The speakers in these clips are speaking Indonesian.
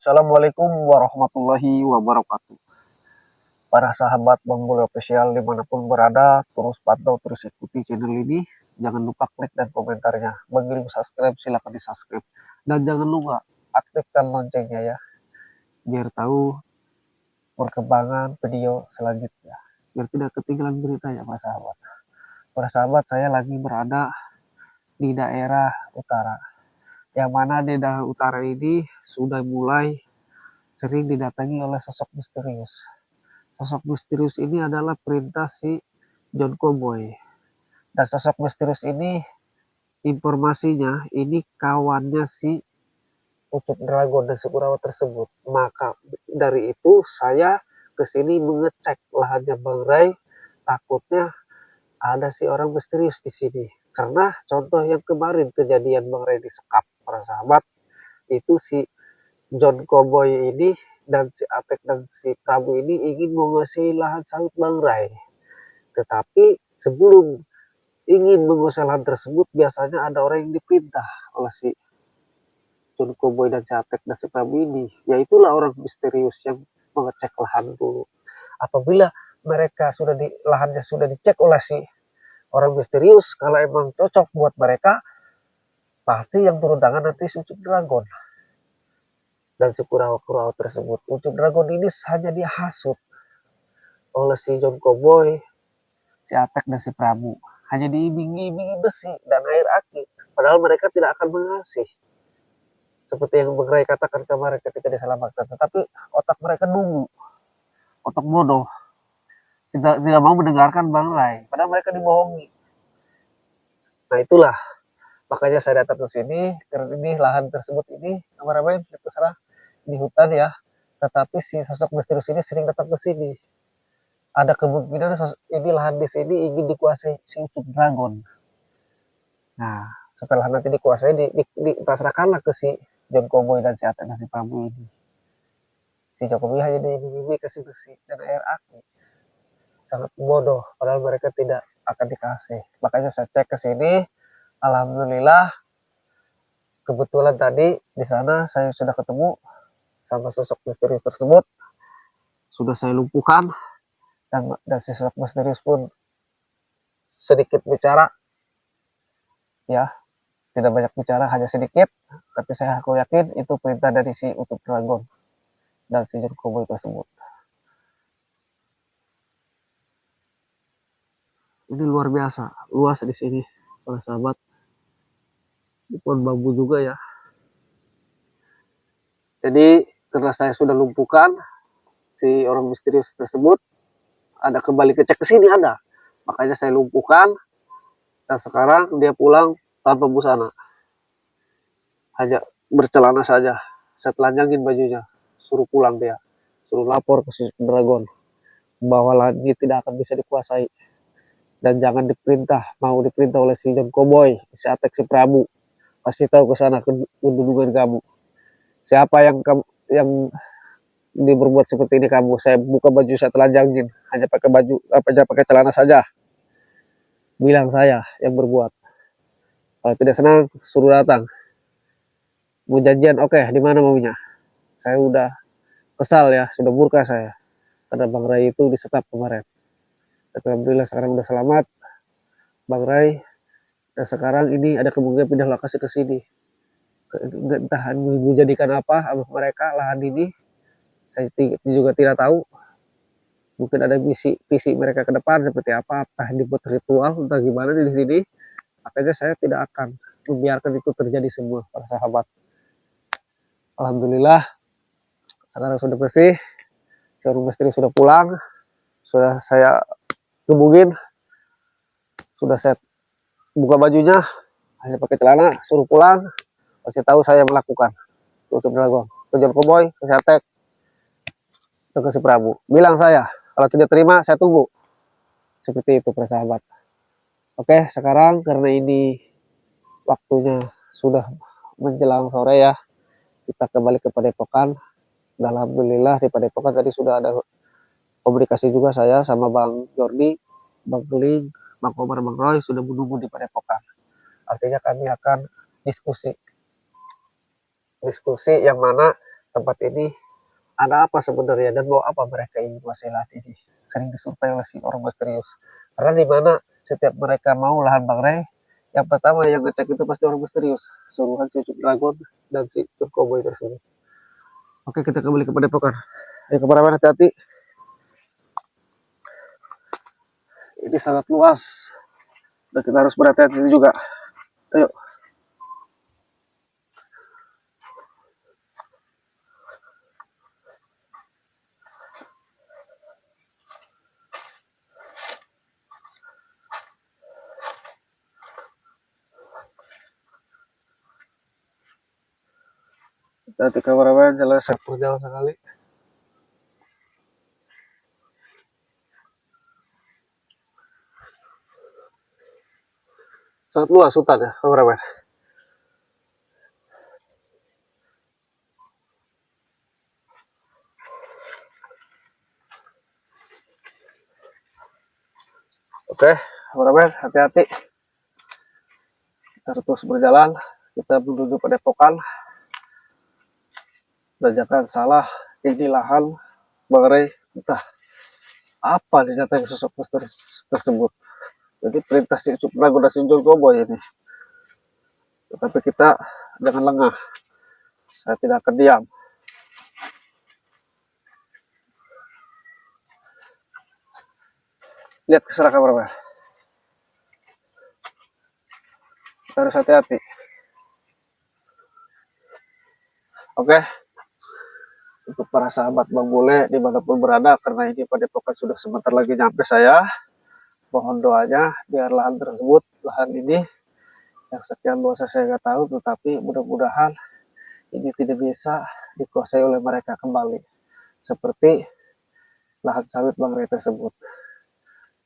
Assalamualaikum warahmatullahi wabarakatuh. Para sahabat Bang Bule Official dimanapun berada, terus pantau, terus ikuti channel ini. Jangan lupa klik dan komentarnya. Bagi yang subscribe, silahkan di subscribe. Dan jangan lupa aktifkan loncengnya ya, biar tahu perkembangan video selanjutnya. Biar tidak ketinggalan berita ya Para sahabat. Para sahabat, saya lagi berada di daerah utara. Yang mana di daerah utara ini sudah mulai sering didatangi oleh sosok misterius. Sosok misterius ini adalah perintah si John Cowboy. Dan sosok misterius ini informasinya ini kawannya si Ucup Dragon dan Sukurawa tersebut. Maka dari itu saya kesini mengecek lahannya Bang Ray. Takutnya ada si orang misterius di sini. Karena contoh yang kemarin kejadian Bang Ray disekap para sahabat, itu si John Cowboy ini dan si Atek dan si Prabu ini ingin menguasai lahan sawit Bang Ray. Tetapi sebelum ingin menguasai lahan tersebut, biasanya ada orang yang diperintah oleh si John Cowboy dan si Atek dan si Prabu ini. Yaitulah orang misterius yang mengecek lahan dulu. Apabila mereka sudah di lahannya sudah dicek oleh si orang misterius, kalau emang cocok buat mereka, pasti yang turun tangan nanti si Ucup Dragon dan si Kurawa-Kurawa tersebut. Ucup Dragon ini hanya dihasut oleh si John Cowboy, si Atek dan si Prabu. Hanya diiming-imingi besi dan air aki. Padahal mereka tidak akan mengasih. Seperti yang Bang Ray katakan kemarin ketika diselamatkan. Tetapi otak mereka nunggu. Otak bodoh. Tidak mau mendengarkan Bang Ray. Padahal mereka dibohongi. Nah itulah. Makanya saya datang ke sini. Karena ini lahan tersebut ini. Kameramen terserah di hutan ya. Tetapi si sosok misterius ini sering datang ke sini. Ada kemungkinan ini lahan di sini ingin dikuasai si Ucup Dragon. Nah, setelah nanti dikuasai, dipasrahkanlah ke si John Cowboy dan si Atek dan si Prabu ini. Si Jokowi hanya diiming-iming kasih besi dan air aki. Sangat bodoh, padahal mereka tidak akan dikasih. Makanya saya cek ke sini, alhamdulillah, kebetulan tadi di sana saya sudah ketemu sama sosok misterius tersebut. Sudah saya lumpuhkan, dan si sosok misterius pun sedikit bicara, ya, tidak banyak bicara, hanya sedikit, tapi aku yakin itu perintah dari si Ucup Dragon dan si John Cowboy tersebut. Ini luar biasa, luas di sini, para sahabat. Di pohon bambu juga ya. Jadi karena saya sudah lumpuhkan si orang misterius tersebut, ada kembali kecek ke sini ada. Makanya saya lumpuhkan dan sekarang dia pulang tanpa busana. Hanya bercelana saja. Saya telanjangin bajunya, suruh pulang dia. Suruh lapor ke si Dragon bahwa lagi tidak akan bisa dikuasai. Dan jangan mau diperintah oleh si John Cowboy, si Atek, si Prabu. Pasti tahu ke sana kedudukan kamu. Siapa yang dia berbuat seperti ini kamu? Saya buka baju, saya telanjangin, hanya pakai baju, pakai celana saja. Bilang saya yang berbuat. Kalau tidak senang, suruh datang. Mau janjian, oke, di mana maunya? Saya udah kesal ya, sudah murka saya. Karena Bang Ray itu disekap kemarin. Tapi alhamdulillah sekarang udah selamat, Bang Ray. Dan sekarang ini ada kemungkinan pindah lokasi ke sini. Entah menjadikan apa mereka lahan ini. Saya juga tidak tahu. Mungkin ada visi mereka ke depan seperti apa dibuat ritual entah gimana di sini. Makanya saya tidak akan membiarkan itu terjadi semua para sahabat. Alhamdulillah sekarang sudah bersih, seorang istri sudah pulang, sudah saya gebugin, sudah saya buka bajunya, hanya pakai celana, suruh pulang, kasih tahu saya melakukan. Ucup Dragon, ke John Cowboy, ke Atek, ke si Prabu. Bilang saya, kalau tidak terima saya tunggu. Seperti itu para sahabat. Oke, sekarang karena ini waktunya sudah menjelang sore ya, kita kembali ke Padepokan. Alhamdulillah di Padepokan tadi sudah ada komunikasi juga saya sama Bang Jordi, Bang Tuling, Bang Komar, Bang Roy sudah menunggu di Padepokan. Artinya kami akan diskusi yang mana tempat ini ada apa sebenarnya dan mau apa mereka ingin menguasai lahan ini. Sering disurupai oleh si orang misterius. Karena di mana setiap mereka mau lahan Bang Ray, yang pertama yang ngecek itu pasti orang misterius. Suruhan si Ucup Dragon dan si Ucup Cowboy tersebut. Oke, kita kembali ke padepokan. Ayo kemana-mana, hati-hati. Ini sangat luas dan kita harus berhati-hati juga. Ayo. Nanti kameramen jalan sepuluh jalan sekali. Sangat luas hutan ya kameramen. Oke, kameramen hati-hati. Kita terus berjalan. Kita menuju padepokan. Dan jangan salah, ini lahan Bang Ray entah apa nih yang sosok tersebut. Jadi perintah si Ucup Dragon dan si Ucup Cowboy ini. Tetapi kita jangan lengah. Saya tidak akan diam. Lihat ke sana kameramen. Kita harus hati-hati. Oke. Untuk para sahabat Bang Bule dimanapun berada, karena ini padepokan sudah sebentar lagi nyampe saya. Mohon doanya biar lahan tersebut, lahan ini yang sekian luas saya nggak tahu, tetapi mudah-mudahan ini tidak bisa dikuasai oleh mereka kembali. Seperti lahan sawit Bang Ray tersebut.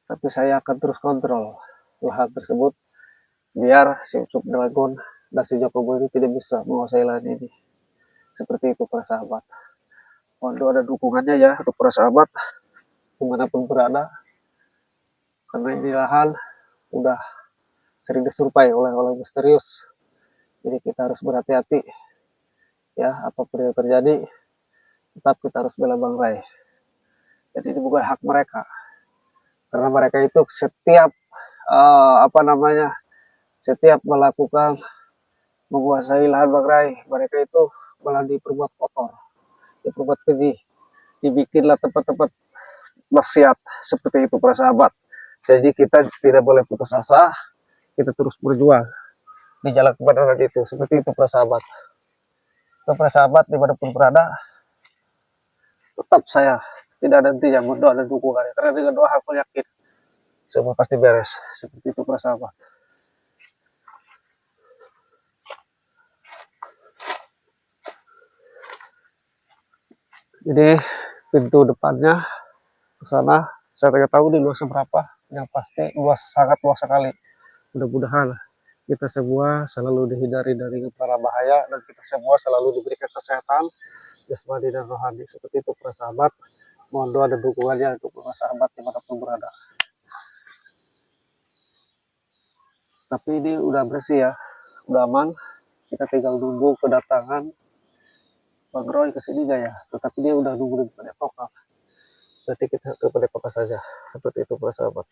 Tapi saya akan terus kontrol lahan tersebut biar si Ucup Dragon dan si Jokowi ini tidak bisa menguasai lahan ini. Seperti itu para sahabat. Mohon doa dan dukungannya ya untuk para sahabat dimanapun berada. Karena ini lahan udah sering disurpai oleh orang misterius. Jadi kita harus berhati-hati ya, apapun yang terjadi tetap kita harus bela Bang Ray. Jadi ini bukan hak mereka. Karena mereka itu setiap setiap melakukan menguasai lahan Bang Ray, mereka itu malah diperbuat kotor, diperbuat keji, dibikinlah tempat-tempat maksiat seperti itu para sahabat. Jadi kita tidak boleh putus asa, kita terus berjuang di jalan kebenaran itu. Seperti itu para sahabat. Para sahabat dimanapun berada, tetap saya tidak ada hentinya berdoa dan dukungan. Karena dengan doa aku yakin semua pasti beres. Seperti itu para sahabat. Jadi pintu depannya ke sana, saya tidak tahu di luas seberapa. Yang pasti luas, sangat luas sekali. Mudah-mudahan kita semua selalu dihindari dari para bahaya dan kita semua selalu diberikan kesehatan jasmani dan rohani. Seperti itu para sahabat. Mohon doa dan dukungannya untuk para sahabat dimanapun berada. Tapi ini udah bersih ya, udah aman. Kita tinggal nunggu kedatangan Bang Roy ke sini ya. Tetapi dia udah nunggu di padepokan. Berarti kita ke padepokan saja. Seperti itu para sahabat.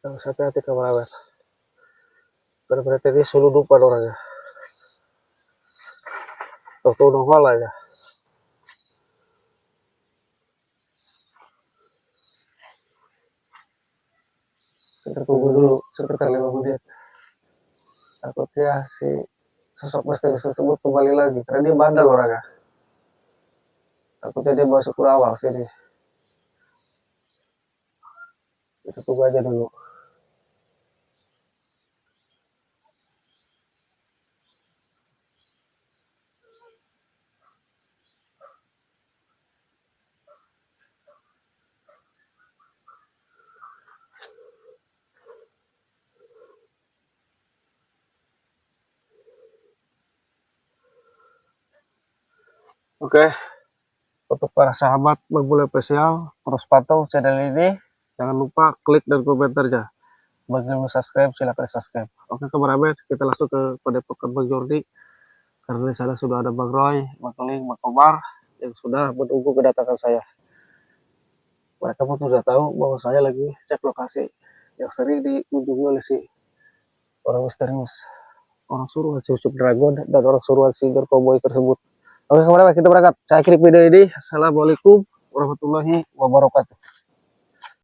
Harus hati-hati kameramen. Berarti ini selalu lupa orangnya. Waktu nongol aja. Kita tunggu dulu sekitar 5 menit. Takutnya si sosok misterius tersebut kembali lagi. Karena dia bandel orangnya. Takutnya dia masuk ke awal sini. Kita tunggu aja dulu. Oke. Untuk para sahabat Bang Bule Official, terus pantau channel ini. Jangan lupa klik dan komentarnya. Bagi yang belum subscribe, silahkan subscribe. Oke kameramen, kita langsung ke padepokan Bang Jordi. Karena di sana sudah ada Bang Roy, Bang Keling, Bang Komar yang sudah menunggu kedatangan saya. Mereka pun sudah tahu bahwa saya lagi cek lokasi yang sering dikunjungi oleh si orang misterius, orang suruhan cucuk dragon dan orang suruhan singer cowboy tersebut. Oke kameramen, kita berangkat. Saya akhiri video ini. Assalamualaikum warahmatullahi wabarakatuh.